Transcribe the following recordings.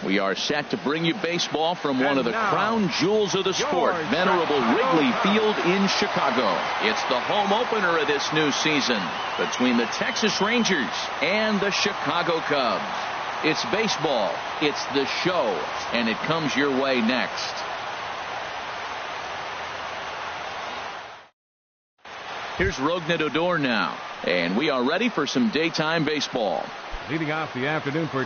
We are set to bring you baseball from one of the crown jewels of the sport, venerable Wrigley Field in Chicago. It's the home opener of this new season between the Texas Rangers and the Chicago Cubs. It's baseball, it's the show, and it comes your way next. Here's Rognet Odor now, and we are ready for some daytime baseball. Leading off the afternoon for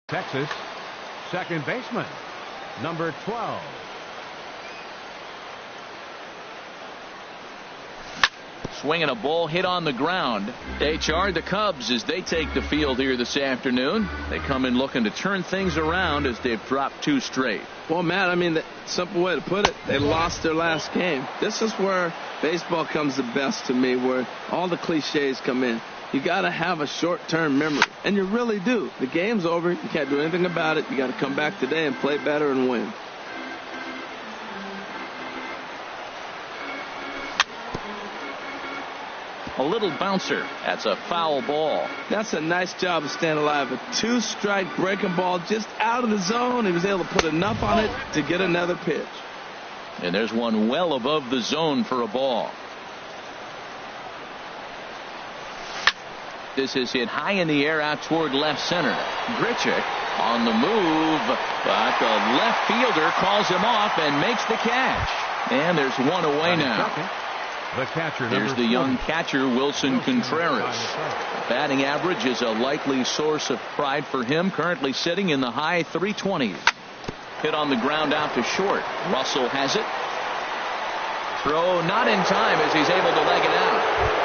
Texas, second baseman, number 12. Swinging a ball hit on the ground. They charge the Cubs as they take the field here this afternoon. They come in looking to turn things around as they've dropped 2 straight. Well, Matt, I mean, the simple way to put it, they lost their last game. This is where baseball comes the best to me, where all the cliches come in. You got to have a short-term memory, and you really do. The game's over. You can't do anything about it. You got to come back today and play better and win. A little bouncer. That's a foul ball. That's a nice job of staying alive. A 2-strike breaking ball just out of the zone. He was able to put enough on it to get another pitch. And there's one well above the zone for a ball. This is hit high in the air out toward left center. Grichuk on the move, but the left fielder calls him off and makes the catch. And there's one away now. The catcher, here's the young catcher, Wilson Contreras. Batting average is a likely source of pride for him, currently sitting in the high 320s. Hit on the ground out to short. Russell has it. Throw not in time as he's able to leg it out.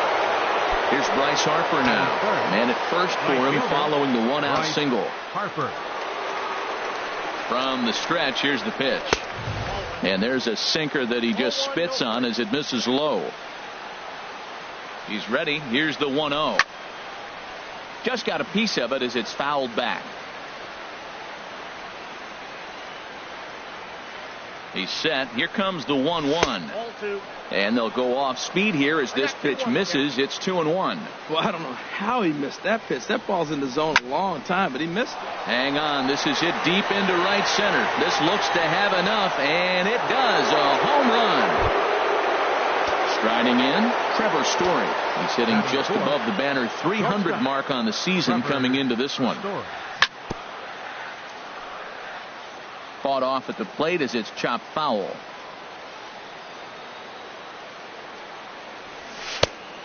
Here's Bryce Harper now. Man at first for him following the 1-out single. Harper. From the stretch, here's the pitch. And there's a sinker that he just spits on as it misses low. He's ready. Here's the 1-0. Just got a piece of it as it's fouled back. He's set. Here comes the 1-1. And they'll go off speed here as this pitch misses. It's 2-1. Well, I don't know how he missed that pitch. That ball's in the zone a long time, but he missed it. Hang on. This is hit deep into right center. This looks to have enough, and it does. A home run. Striding in, Trevor Story. He's hitting just above the banner 300 mark on the season coming into this one. Fought off at the plate as it's chopped foul.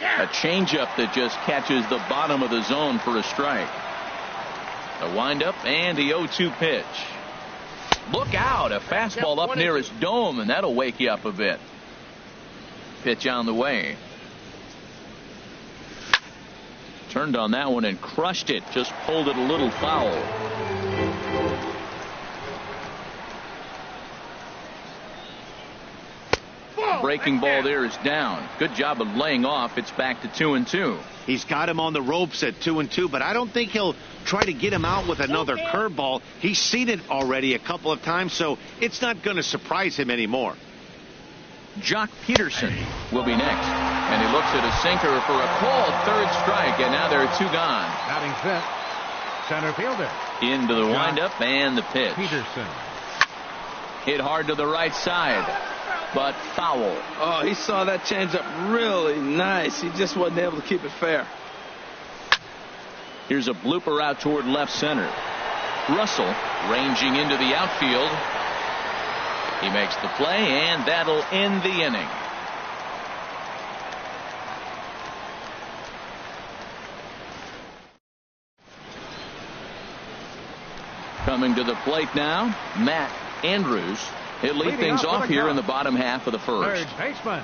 A changeup that just catches the bottom of the zone for a strike. A windup and the 0-2 pitch. Look out, a fastball up near his dome, and that'll wake you up a bit. Pitch on the way. Turned on that one and crushed it. Just pulled it a little foul. Breaking ball there is down. Good job of laying off. It's back to 2-2. He's got him on the ropes at 2-2, but I don't think he'll try to get him out with another curveball. He's seen it already a couple of times, so it's not going to surprise him anymore. Jock Peterson will be next, and he looks at a sinker for a called 3rd strike, and now there are 2 gone. Batting fifth, center fielder. Into the windup and the pitch. Peterson. Hit hard to the right side, but foul. Oh, he saw that changeup really nice. He just wasn't able to keep it fair. Here's a blooper out toward left center. Russell ranging into the outfield. He makes the play, and that'll end the inning. Coming to the plate now, Matt Andrews. He'll lead things off here in the bottom half of the first. Third baseman,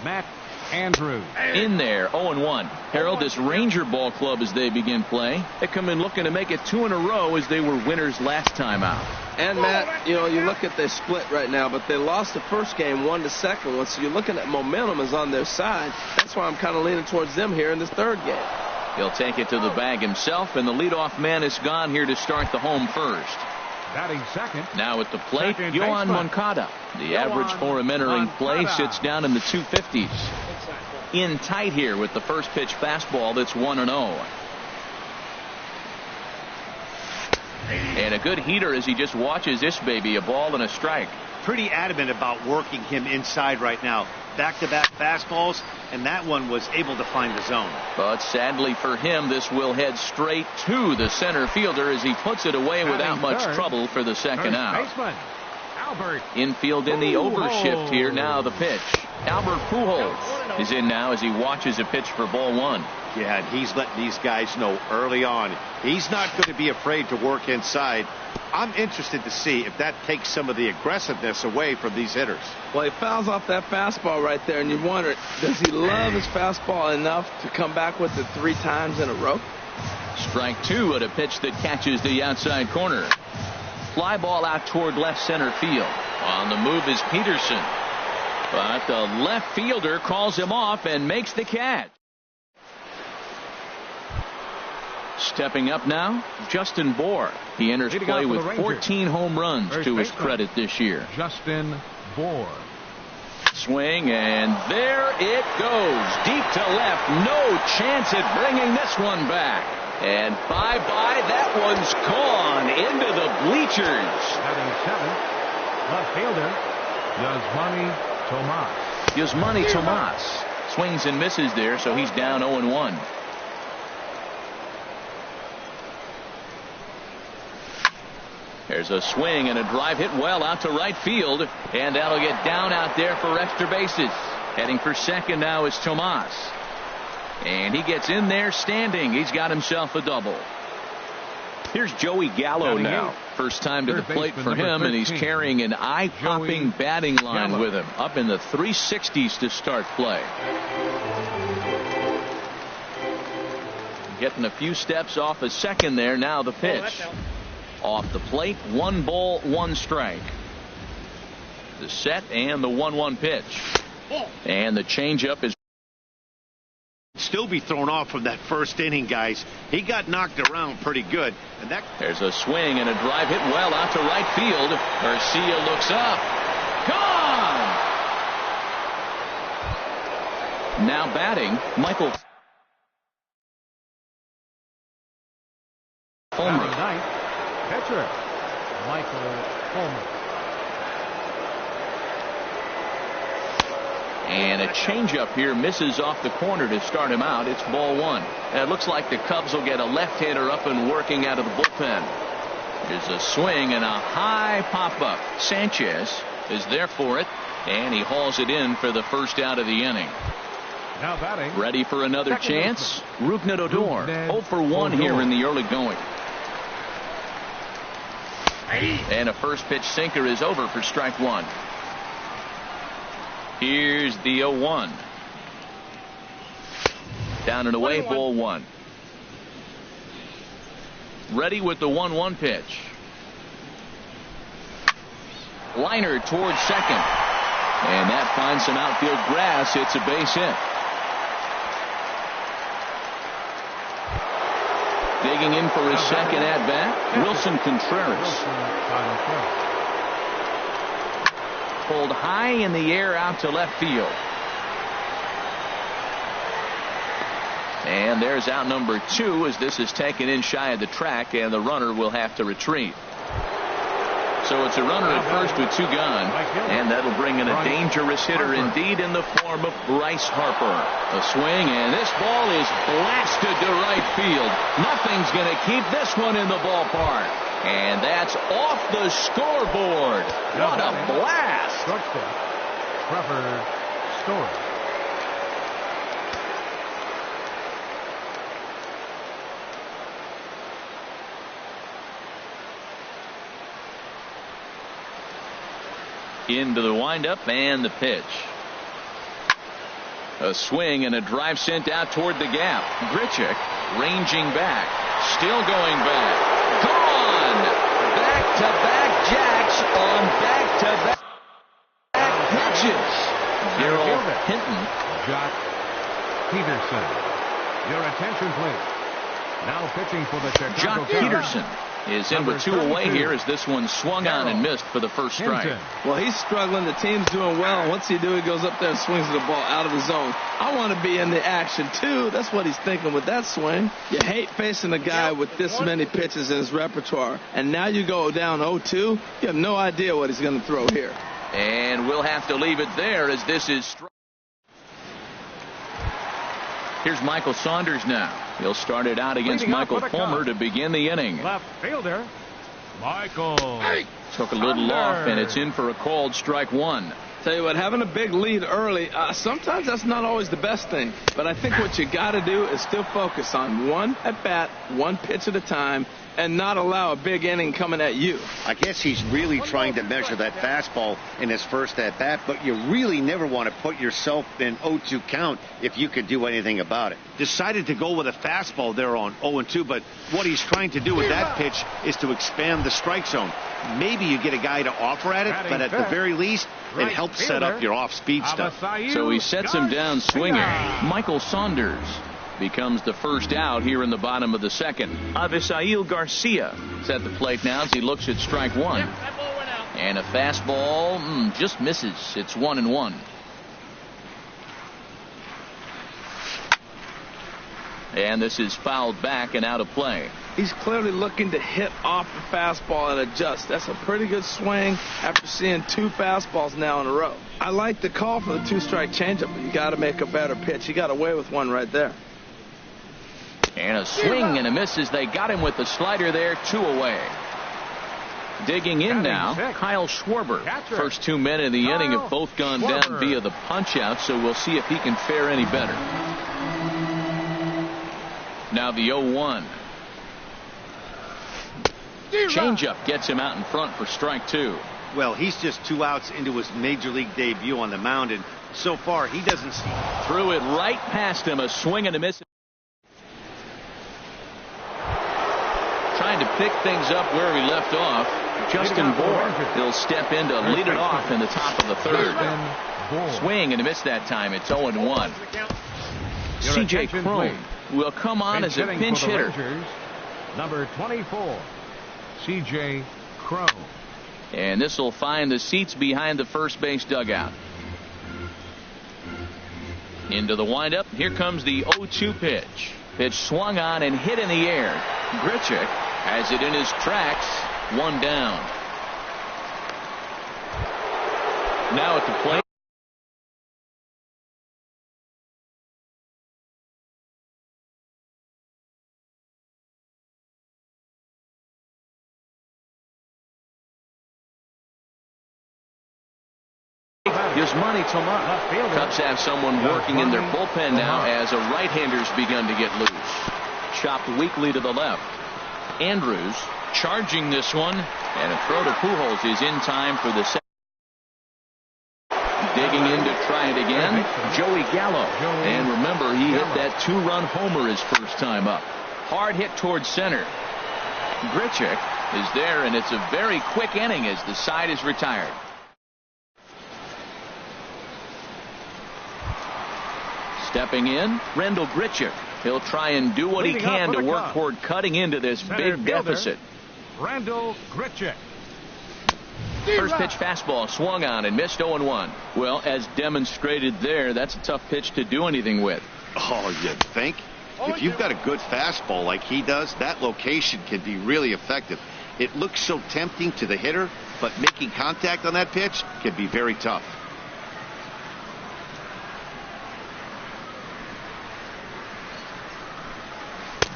Matt Andrews. In there, 0-1. Harold, this Ranger ball club as they begin play. They come in looking to make it 2 in a row as they were winners last time out. And Matt, you look at their split right now, but they lost the first game, won the second one. So you're looking at momentum is on their side. That's why I'm kind of leaning towards them here in this third game. He'll take it to the bag himself, and the leadoff man is gone here to start the home first. Batting second. Now at the plate, Second Yohan baseman. Moncada. The average for him entering play sits down in the 250s. In tight here with the first pitch fastball that's 1-0. And a good heater as he just watches this baby, a ball and a strike. Pretty adamant about working him inside right now. Back-to-back fastballs, and that one was able to find the zone. But sadly for him, this will head straight to the center fielder as he puts it away without much trouble for the second out. Baseman, Albert. Infield in the overshift here. Now the pitch. Albert Pujols is in now as he watches a pitch for ball 1. Yeah, and he's letting these guys know early on he's not going to be afraid to work inside. I'm interested to see if that takes some of the aggressiveness away from these hitters. Well, he fouls off that fastball right there, and you wonder, does he love his fastball enough to come back with it 3 times in a row? Strike 2 at a pitch that catches the outside corner. Fly ball out toward left center field. On the move is Peterson. But the left fielder calls him off and makes the catch. Stepping up now, Justin Bour. He enters play with 14 home runs to his credit this year. Justin Bour. Swing, and there it goes. Deep to left. No chance at bringing this one back. And bye-bye. That one's gone into the bleachers. Batting seventh, left fielder, Yasmani Tomas. Yasmani Tomas swings and misses there, so he's down 0-1. There's a swing and a drive hit well out to right field, and that'll get down out there for extra bases. Heading for second now is Tomas, and he gets in there standing. He's got himself a double. Here's Joey Gallo now. First time to the plate for him, and he's carrying an eye-popping batting line with him. Up in the 360s to start play. Getting a few steps off a second there. Now the pitch. Off the plate, 1 ball, 1 strike. The set and the 1-1 pitch. And the changeup is still be thrown off from that first inning, guys. He got knocked around pretty good. And there's a swing and a drive hit well out to right field. Garcia looks up. Gone! Now batting, Michael Fulmer. Pitcher, Michael Fulmer. And a changeup here misses off the corner to start him out. It's ball 1. And it looks like the Cubs will get a left-hander up and working out of the bullpen. There's a swing and a high pop-up. Sanchez is there for it, and he hauls it in for the first out of the inning. Now batting. Ready for another chance? Rougned Odor. 0 for 1 here in the early going. And a first pitch sinker is over for strike 1. Here's the 0-1. Down and away, ball 1. Ready with the 1-1 pitch. Liner towards second. And that finds some outfield grass. It's a base hit. Digging in for his second at-bat, Wilson Contreras. Pulled high in the air out to left field. And there's out number 2 as this is taken in shy of the track, and the runner will have to retreat. So it's a runner at first with 2 gone, and that'll bring in a dangerous hitter indeed in the form of Bryce Harper. A swing, and this ball is blasted to right field. Nothing's going to keep this one in the ballpark. And that's off the scoreboard. What a blast. Crawford Story. Into the windup and the pitch. A swing and a drive sent out toward the gap. Grichuk ranging back. Still going back. Gone! Back-to-back jacks on back-to-back pitches. Daryl Hinton. Jock Peterson. Your attention, please. Now pitching for the Chicago Jock Cubs. Peterson is in with 2 away here as this one swung on and missed for the first strike. Hinton. Well, he's struggling. The team's doing well. What's he do? He goes up there and swings the ball out of the zone. I want to be in the action, too. That's what he's thinking with that swing. You hate facing a guy with this many pitches in his repertoire. And now you go down 0-2. You have no idea what he's going to throw here. And we'll have to leave it there as this is strike. Here's Michael Saunders now. He'll start it out against Michael Fulmer to begin the inning. Left fielder, Michael. Took a little off, and it's in for a called strike one. Tell you what, having a big lead early, sometimes that's not always the best thing. But I think what you got to do is still focus on one at bat, one pitch at a time, and not allow a big inning coming at you. I guess he's really trying to measure that fastball in his first at bat, but you really never want to put yourself in 0-2 count if you could do anything about it. Decided to go with a fastball there on 0-2, but what he's trying to do with that pitch is to expand the strike zone. Maybe you get a guy to offer at it, but at the very least, it helps set up your off-speed stuff. So he sets him down swinging. Michael Saunders becomes the first out here in the bottom of the second. Ph1l Garcia is at the plate now as he looks at strike one. And a fastball just misses. It's 1-1. And this is fouled back and out of play. He's clearly looking to hit off the fastball and adjust. That's a pretty good swing after seeing 2 fastballs now in a row. I like the call for the 2-strike changeup, but you got to make a better pitch. He got away with one right there. And a swing and a miss as they got him with the slider there, 2 away. Digging in now, Kyle Schwarber. First 2 men in the inning have both gone down via the punch-out, so we'll see if he can fare any better. Now the 0-1. Changeup gets him out in front for strike 2. Well, he's just 2 outs into his major league debut on the mound, and so far he doesn't see. Threw it right past him, a swing and a miss. Trying to pick things up where we left off. Justin Bohr. He'll step in to lead it off in the top of the third. Swing and a miss that time. It's 0-1. C.J. Cron will come on as a pinch hitter. Number 24, C.J. Cron. And this will find the seats behind the first base dugout. Into the windup. Here comes the 0-2 pitch. Pitch swung on and hit in the air. Grichuk has it in his tracks. 1 down. Now at the plate. Gives money to Cubs have someone working in their bullpen now as a right-hander's begun to get loose. Chopped weakly to the left. Andrews charging this one, and a throw to Pujols is in time for the second. Digging in to try it again, Joey Gallo. And remember, he hit that 2-run homer his first time up. Hard hit towards center. Grichuk is there, and it's a very quick inning as the side is retired. Stepping in, Rendell Grichuk. He'll try and do what he can to work toward cutting into this big deficit. Rendell Grichuk. First pitch fastball swung on and missed 0-1. Well, as demonstrated there, that's a tough pitch to do anything with. Oh, you think? If you've got a good fastball like he does, that location can be really effective. It looks so tempting to the hitter, but making contact on that pitch can be very tough.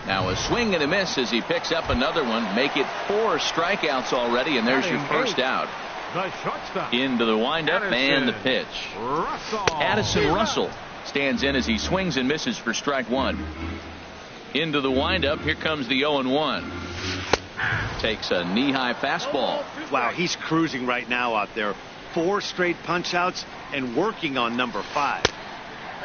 Now a swing and a miss as he picks up another one. Make it 4 strikeouts already, and there's your first out. The shortstop. Into the windup and the pitch. Addison Russell stands in as he swings and misses for strike 1. Into the windup. Here comes the 0-1. Takes a knee-high fastball. Wow, he's cruising right now out there. 4 straight punch-outs and working on number 5.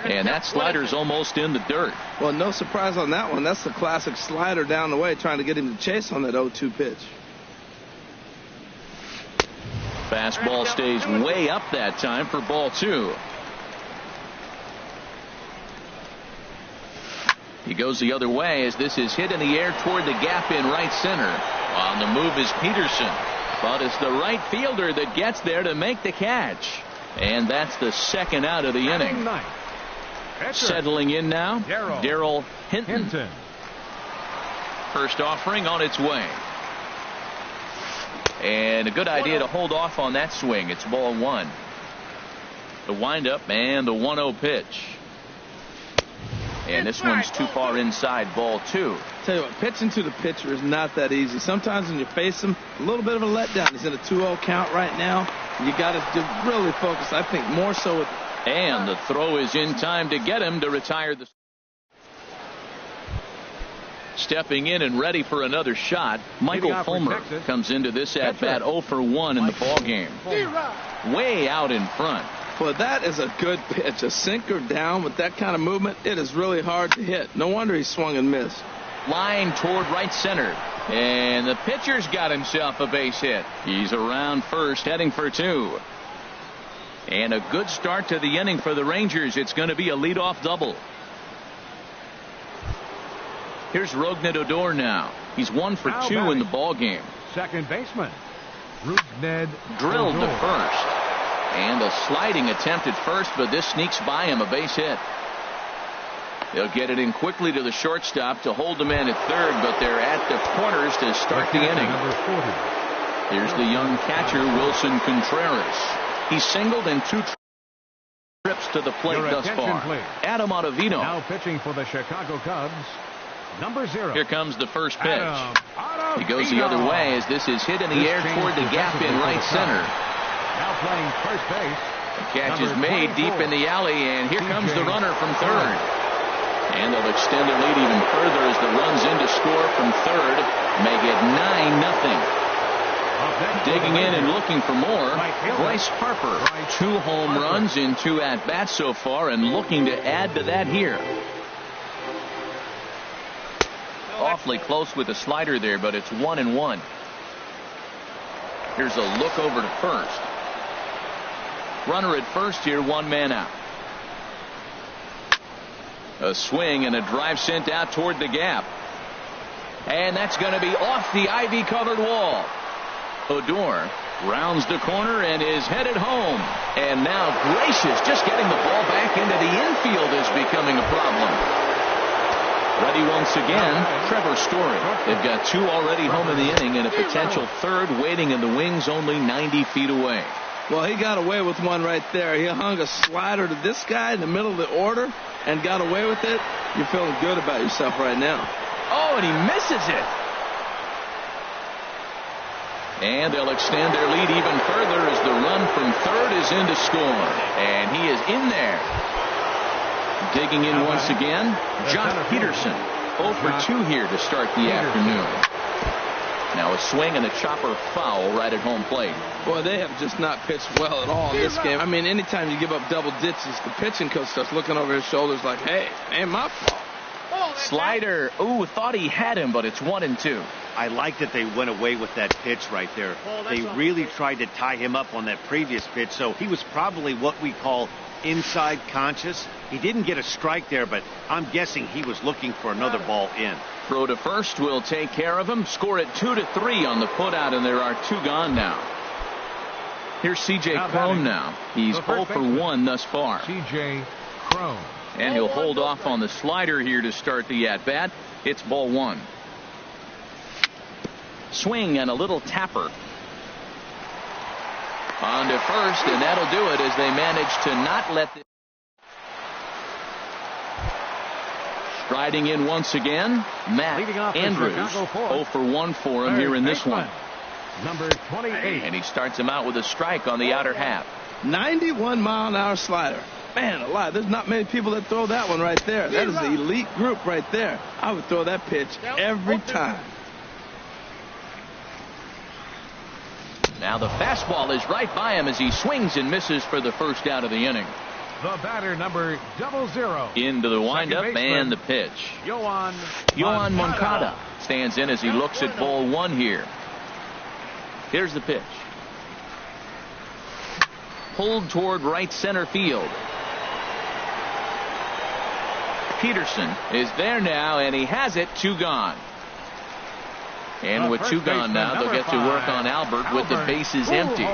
And that slider's almost in the dirt. Well, no surprise on that one. That's the classic slider down the way, trying to get him to chase on that 0-2 pitch. Fastball stays way up that time for ball 2. He goes the other way as this is hit in the air toward the gap in right center. On the move is Peterson, but it's the right fielder that gets there to make the catch. And that's the second out of the inning. Settling in now, Daryl Hinton. First offering on its way. And a good idea to hold off on that swing. It's ball 1. The windup and the 1-0 pitch. And this one's too far inside, ball 2. Tell you what, pitching to the pitcher is not that easy. Sometimes when you face him, a little bit of a letdown. He's in a 2-0 count right now. You got to really focus, I think, more so with. And the throw is in time to get him to retire the. Stepping in and ready for another shot, Michael Fulmer comes into this at bat 0 for 1 in the ball game. Way out in front. Well, that is a good pitch. A sinker down with that kind of movement, it is really hard to hit. No wonder he swung and missed. Line toward right center. And the pitcher's got himself a base hit. He's around first, heading for 2. And a good start to the inning for the Rangers. It's going to be a leadoff double. Here's Rougned Odor now. He's 1 for 2 in the ball game. Second baseman, Rougned drilled Odor. to first. And a sliding attempt at first, but this sneaks by him, a base hit. They'll get it in quickly to the shortstop to hold the man at third, but they're at the corners to start the inning. Here's the young catcher, Wilson Contreras. He's singled in 2 trips to the plate thus far. Adam Ottavino now pitching for the Chicago Cubs, number 0. Here comes the first pitch. He goes the other way as this is hit in the air toward the gap in right center. Now playing first base. The catch is made deep in the alley, and here comes the runner from third. And they'll extend their lead even further as the runs in to score from third. Make it 9-0. Digging in and looking for more, Bryce Harper. 2 home runs in 2 at-bats so far, and looking to add to that here. Awfully close with a slider there, but it's 1-1. Here's a look over to first. Runner at first here, 1 man out. A swing and a drive sent out toward the gap. And that's going to be off the ivy-covered wall. Odor rounds the corner and is headed home. And now Gracious just getting the ball back into the infield is becoming a problem. Ready once again, Trevor Story. They've got 2 already home in the inning and a potential third waiting in the wings only 90 feet away. Well, he got away with one right there. He hung a slider to this guy in the middle of the order and got away with it. You're feeling good about yourself right now. Oh, and he misses it. And they'll extend their lead even further as the run from third is in to score. And he is in there. Digging in once again, Jock Peterson. 0 for 2 here to start the afternoon. Now a swing and a chopper foul right at home plate. Boy, they have just not pitched well at all in this game. I mean, anytime you give up double ditches, the pitching coach starts looking over his shoulders like, hey, ain't my fault. Slider. Ooh, thought he had him, but it's 1-2. I like that they went away with that pitch right there. They really tried to tie him up on that previous pitch, so he was probably what we call inside conscious. He didn't get a strike there, but I'm guessing he was looking for another ball in. Throw to first will take care of him. Score it 2-3 on the putout, and there are 2 gone now. Here's C.J. Cron now. He's 0 for 1 thus far. C.J. Cron. And he'll hold off on the slider here to start the at-bat. It's ball 1. Swing and a little tapper. On to first, and that'll do it as they manage to not let the. Striding in once again, Matt Andrews. 0 for 1 for him here in this one. Number 28. And he starts him out with a strike on the outer half. 91-mile-an-hour slider. Man alive, there's not many people that throw that one right there. That is the elite group right there. I would throw that pitch every time. Now the fastball is right by him as he swings and misses for the first out of the inning. The batter, number 00. Into the windup and the pitch. Yoan Moncada stands in as he looks at ball one here. Here's the pitch. Pulled toward right center field. Peterson is there now, and he has it. 2 gone. And with 2 gone now, they'll get to work on Albert with the bases empty.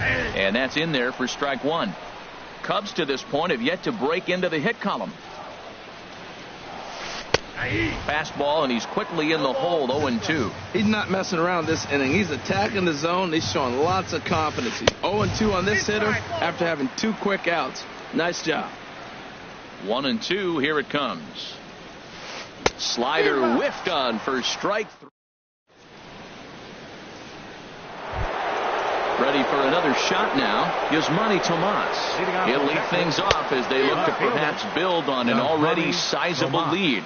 And that's in there for strike 1. Cubs to this point have yet to break into the hit column. Fastball, and he's quickly in the hole. 0-2. He's not messing around this inning. He's attacking the zone. He's showing lots of confidence. He's 0-2 on this hitter after having 2 quick outs. Nice job. 1-2. Here it comes. Slider whiffed on for strike 3. Ready for another shot now. Yasmani Tomas. He'll lead things off as they look to perhaps build on an already sizable lead.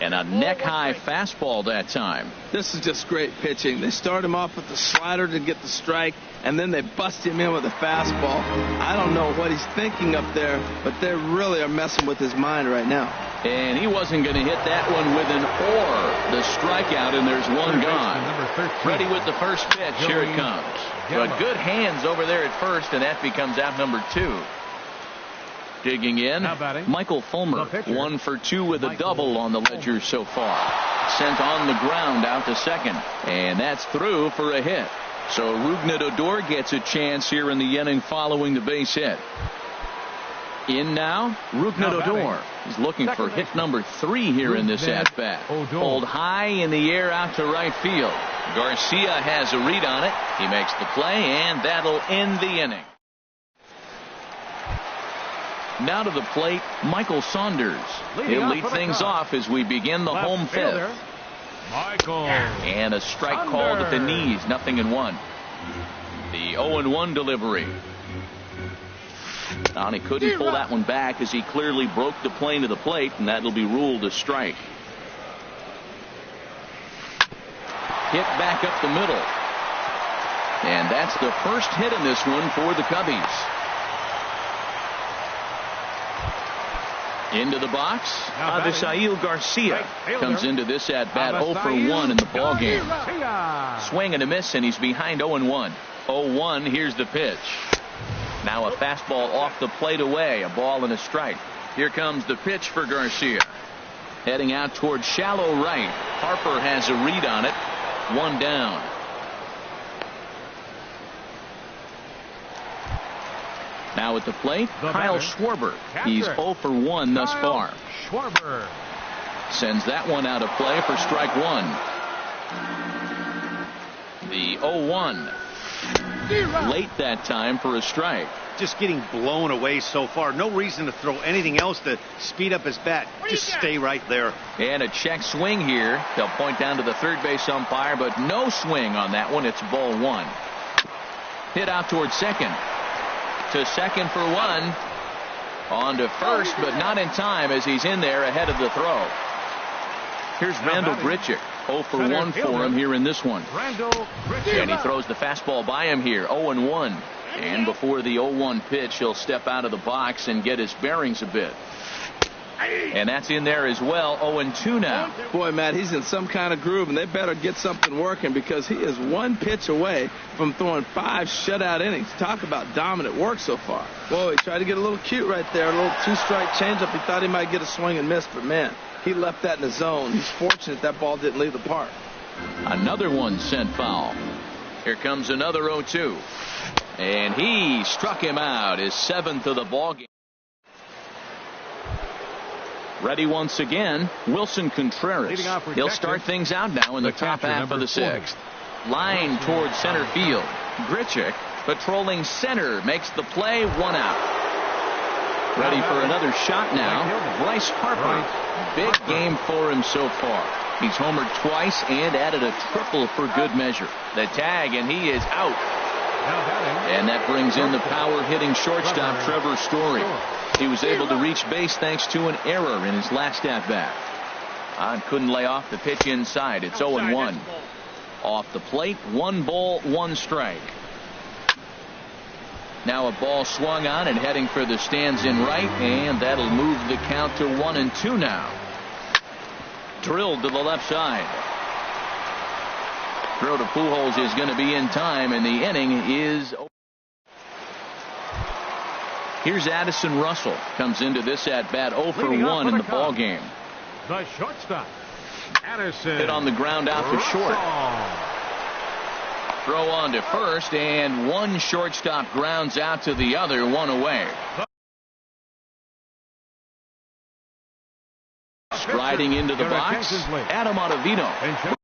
And a neck-high fastball that time. This is just great pitching. They start him off with the slider to get the strike, and then they bust him in with a fastball. I don't know what he's thinking up there, but they really are messing with his mind right now. And he wasn't going to hit that one with an or. The strikeout, and there's 1 gone. Ready with the first pitch. Here it comes. But good hands over there at first, and that becomes out number 2. Digging in, Michael Fulmer, 1 for 2 with a double on the ledger so far. Sent on the ground out to second, and that's through for a hit. So Rougned Odor gets a chance here in the inning following the base hit. In now, Rougned Odor is looking for hit number 3 here in this at-bat. Pulled high in the air out to right field. Garcia has a read on it. He makes the play, and that'll end the inning. Now to the plate, Michael Saunders. He'll lead things off as we begin the home 5th. And a strike called at the knees, 0-1. The 0-1 delivery. And he couldn't pull that one back as he clearly broke the plane of the plate, and that'll be ruled a strike. Hit back up the middle. And that's the first hit in this one for the Cubbies. Into the box, Avisail Garcia comes into this at-bat 0 for 1 in the ballgame. Swing and a miss, and he's behind 0-1. 0-1, here's the pitch. Now a fastball off the plate away, a ball and a strike. Here comes the pitch for Garcia. Heading out toward shallow right. Harper has a read on it. 1 down. Now at the plate, Kyle Schwarber. He's 0 for 1 thus far. Schwarber sends that one out of play for strike 1. The 0-1. Late that time for a strike. Just getting blown away so far. No reason to throw anything else to speed up his bat. Just stay right there. And a check swing here. They'll point down to the third base umpire, but no swing on that one. It's ball 1. Hit out towards second. To second for 1. On to first, but not in time as he's in there ahead of the throw. Here's Randall Grichuk. 0 for 1 for him here in this one. And he throws the fastball by him here. 0-1. And before the 0-1 pitch, he'll step out of the box and get his bearings a bit. And that's in there as well. 0-2 now. Boy, Matt, he's in some kind of groove, and they better get something working because he is 1 pitch away from throwing 5 shutout innings. Talk about dominant work so far. Whoa, he tried to get a little cute right there. A little 2-strike changeup. He thought he might get a swing and miss, but man, he left that in the zone. He's fortunate that ball didn't leave the park. Another one sent foul. Here comes another 0-2. And he struck him out, his 7th of the ballgame. Ready once again, Wilson Contreras. He'll start things out now in the top half of the 6th. Line towards center field. Grichuk patrolling center makes the play, 1 out. Ready for another shot now, Bryce Harper. Big game for him so far. He's homered twice and added a triple for good measure. The tag, and he is out. And that brings in the power-hitting shortstop Trevor Story. He was able to reach base thanks to an error in his last at-bat. Couldn't lay off the pitch inside. It's 0-1. Off the plate, 1 ball, 1 strike. Now a ball swung on and heading for the stands in right, and that'll move the count to 1-2 now. Drilled to the left side. Throw to Pujols is going to be in time, and the inning is over. Here's Addison Russell. Comes into this at bat 0 for 1 in the ball game. The shortstop, Addison. Hit on the ground out to short. Throw on to first, and one shortstop grounds out to the other, 1 away. Striding into the box, Adam Ottavino.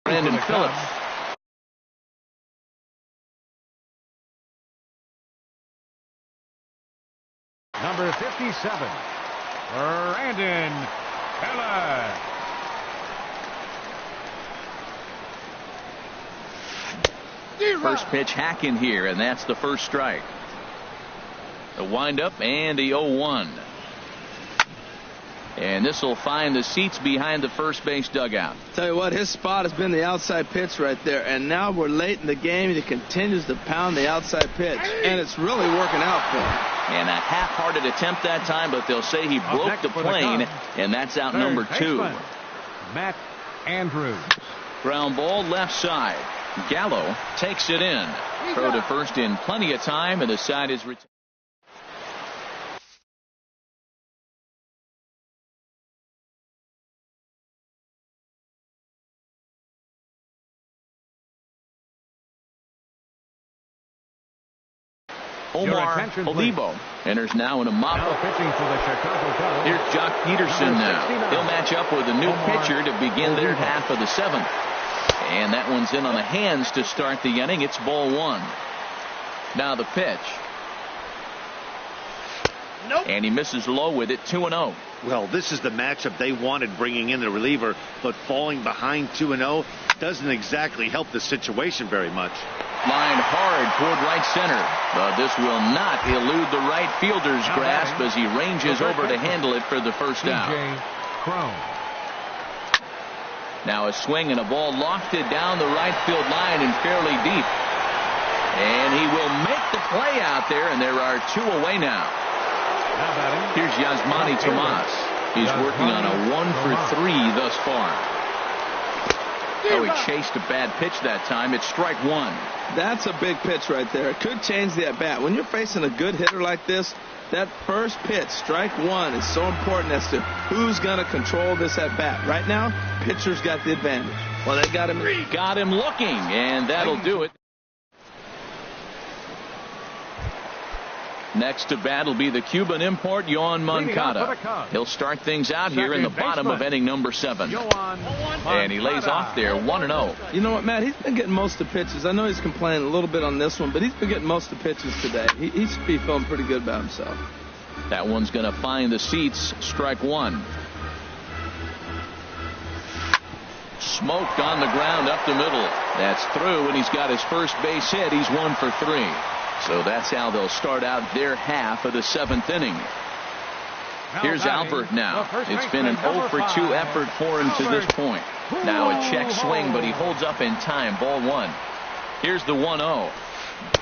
Brandon Phillips. Number 57, Brandon Phillips. First pitch hack in here, and that's the first strike. The windup and the 0-1. And this will find the seats behind the first base dugout. Tell you what, his spot has been the outside pitch right there, and now we're late in the game, and he continues to pound the outside pitch, and it's really working out for him. And a half-hearted attempt that time, but they'll say he broke the plane, and that's out number 2. Matt Andrews. Ground ball left side. Gallo takes it in. Throw to first in plenty of time, and the side is retained. Omar Olivo enters now in a mop-up. Here's Jock Peterson now. He'll match up with a new pitcher to begin their half of the 7th. And that one's in on the hands to start the inning. It's ball 1. Now the pitch. Nope. And he misses low with it, 2-0. Well, this is the matchup they wanted, bringing in the reliever, but falling behind 2-0 doesn't exactly help the situation very much. Lined hard toward right center, but this will not elude the right fielder's grasp as he ranges over to handle it for the first out. Now a swing and a ball lofted down the right field line and fairly deep. And he will make the play out there, and there are 2 away now. Here's Yasmani Tomas. He's working on a 1 for 3 thus far. Oh, he chased a bad pitch that time. It's strike 1. That's a big pitch right there. It could change the at-bat. When you're facing a good hitter like this, that first pitch, strike 1, is so important as to who's going to control this at-bat. Right now, pitcher's got the advantage. Well, they got him. Got him looking, and that'll do it. Next to bat will be the Cuban import, Yoan Moncada. He'll start things out here in the bottom of inning number 7. And he lays off there, 1-0. You know what, Matt? He's been getting most of the pitches. I know he's complaining a little bit on this one, but he's been getting most of the pitches today. He should be feeling pretty good about himself. That one's going to find the seats, strike 1. Smoked on the ground up the middle. That's through, and he's got his first base hit. He's 1 for 3. So that's how they'll start out their half of the 7th inning. Here's Albert now. It's been an 0 for 2 effort for him to this point. Now a check swing, but he holds up in time. Ball 1. Here's the 1-0.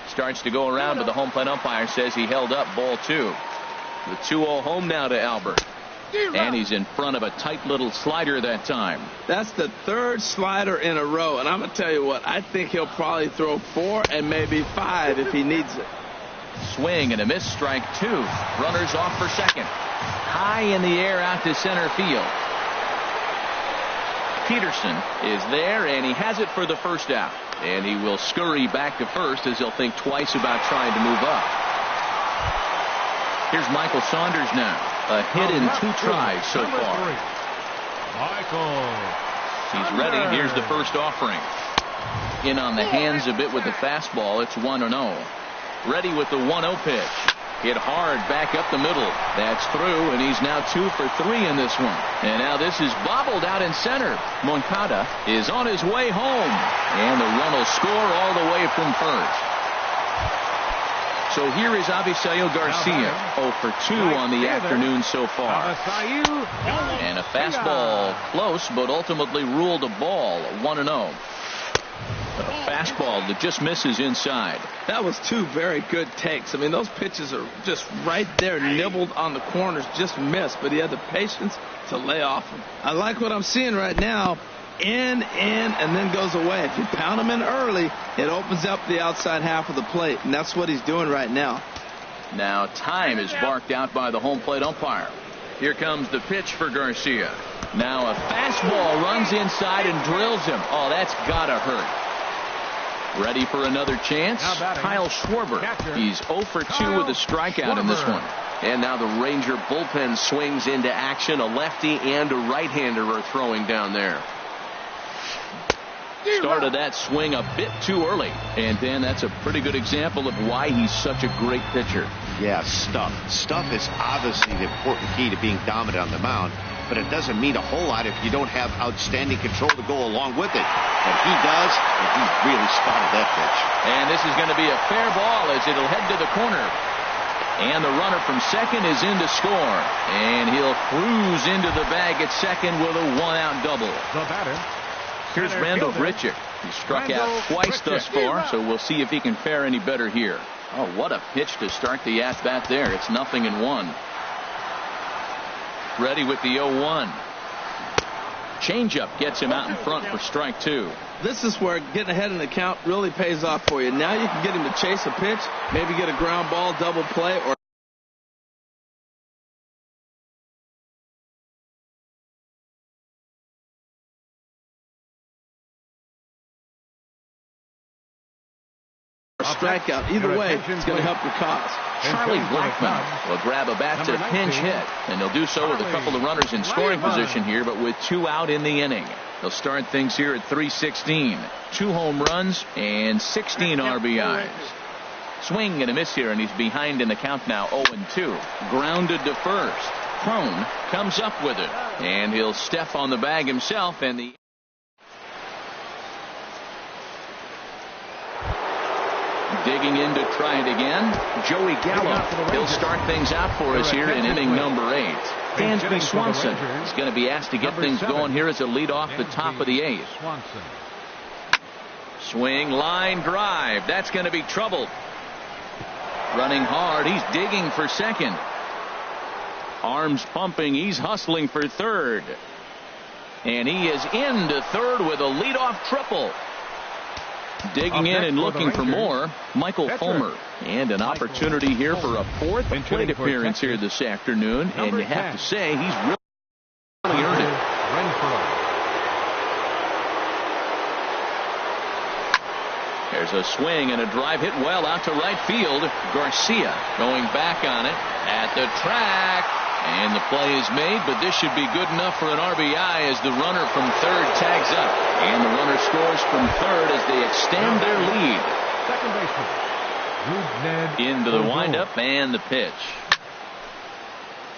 Starts to go around, but the home plate umpire says he held up. Ball 2. The 2-0 home now to Albert. And he's in front of a tight little slider that time. That's the 3rd slider in a row. And I'm going to tell you what, I think he'll probably throw 4 and maybe 5 if he needs it. Swing and a miss, strike 2. Runners off for second. High in the air out to center field. Peterson is there, and he has it for the first out. And he will scurry back to first as he'll think twice about trying to move up. Here's Michael Saunders now. A hit in 2 tries so far. He's ready. Here's the first offering. In on the hands a bit with the fastball. It's 1-0. Ready with the 1-0 pitch. Hit hard back up the middle. That's through, and he's now 2 for 3 in this one. And now this is bobbled out in center. Moncada is on his way home. And the run will score all the way from first. So here is Avisail Garcia, 0 for 2 on the afternoon so far. And a fastball close, but ultimately ruled a ball, 1-0. A fastball that just misses inside. That was 2 very good takes. I mean, those pitches are just right there, nibbled on the corners, just missed, but he had the patience to lay off them. I like what I'm seeing right now. In, and then goes away. If you pound him in early, it opens up the outside half of the plate, and that's what he's doing right now. Now time is barked out by the home plate umpire. Here comes the pitch for Garcia. Now a fastball runs inside and drills him. Oh, that's gotta hurt. Ready for another chance? Kyle Schwarber. He's 0 for 2 with a strikeout in this one. And now the Ranger bullpen swings into action. A lefty and a right-hander are throwing down there. Started that swing a bit too early. And Dan, that's a pretty good example of why he's such a great pitcher. Yeah, stuff. Stuff is obviously the important key to being dominant on the mound. But it doesn't mean a whole lot if you don't have outstanding control to go along with it. But he does, and he really spotted that pitch. And this is going to be a fair ball as it'll head to the corner. And the runner from second is in to score. And he'll cruise into the bag at second with a 1-out double. The batter. Here's Randall Grichuk. He struck out twice thus far, so we'll see if he can fare any better here. Oh, what a pitch to start the at-bat there. It's 0-1. Ready with the 0-1. Changeup gets him out in front for strike 2. This is where getting ahead in the count really pays off for you. Now you can get him to chase a pitch, maybe get a ground ball, double play, or strikeout. Either way, it's going to help your cause. Charlie Blackmon will grab a bat to pinch hit, and he'll do so with a couple of runners in scoring position here, but with 2 out in the inning. They'll start things here at 3:16. 2 home runs and 16 RBIs. Swing and a miss here, and he's behind in the count now, 0-2. Grounded to first. Crone comes up with it, and he'll step on the bag himself, and the digging in to try it again, Joey Gallo. He'll start things out for us here in inning number 8. Dansby Swanson is going to be asked to get things going here as a lead off the top of the 8th. Swing, line drive. That's going to be trouble. Running hard. He's digging for second. Arms pumping. He's hustling for third. And he is into third with a leadoff triple. Digging in and looking for more, Michael Fulmer. And an opportunity here for a 4th plate appearance here this afternoon. And you have to say, he's really earned it. There's a swing and a drive hit well out to right field. Garcia going back on it at the track. And the play is made, but this should be good enough for an RBI as the runner from third tags up. And the runner scores from third as they extend their lead. Second baseman. Into the windup and the pitch.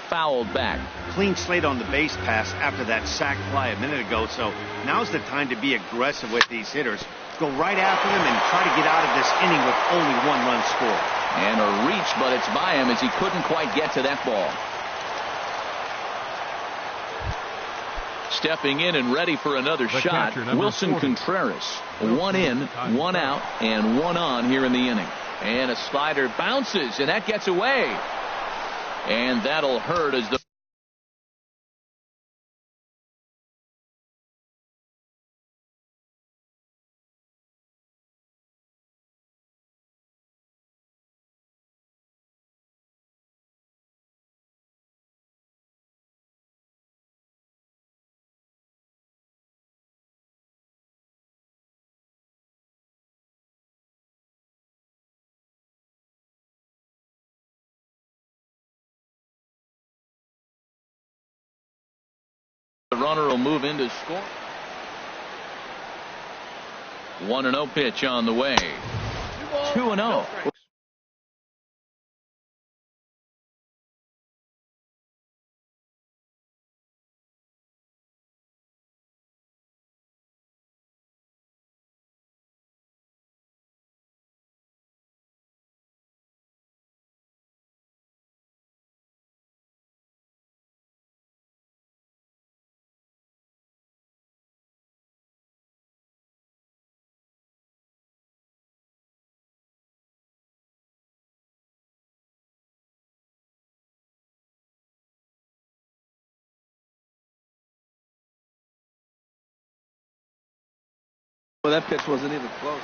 Fouled back. Clean slate on the base pass after that sac fly a minute ago, so now's the time to be aggressive with these hitters. Go right after them and try to get out of this inning with only 1 run scored. And a reach, but it's by him as he couldn't quite get to that ball. Stepping in and ready for another shot, Wilson 40. Contreras. 1 in, 1 out, and 1 on here in the inning. And a slider bounces, and that gets away. And that'll hurt as the runner will move in to score. 1-0 pitch on the way. 2-0. Well, that pitch wasn't even close.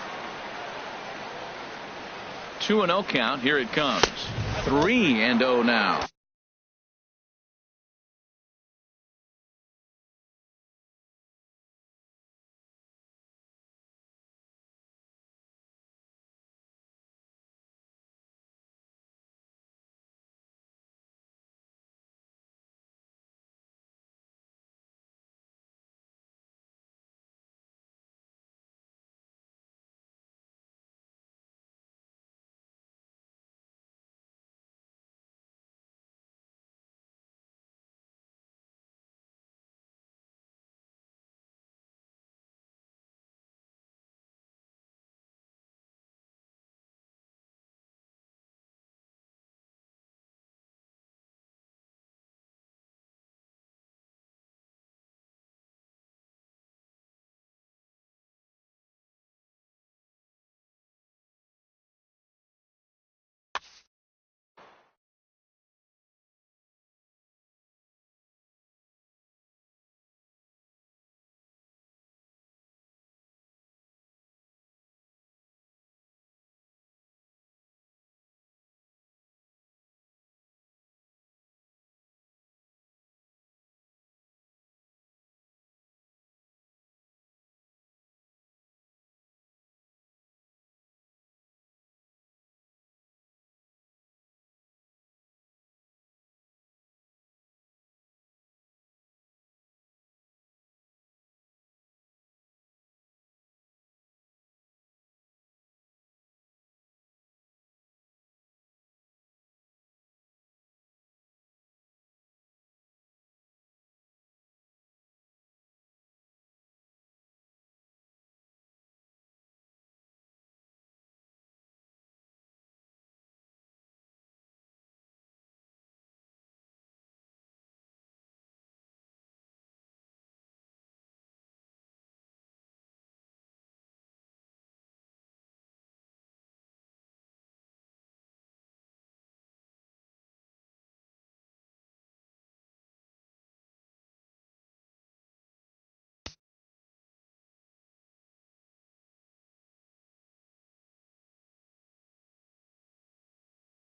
2-0 count. Here it comes. 3-0 now.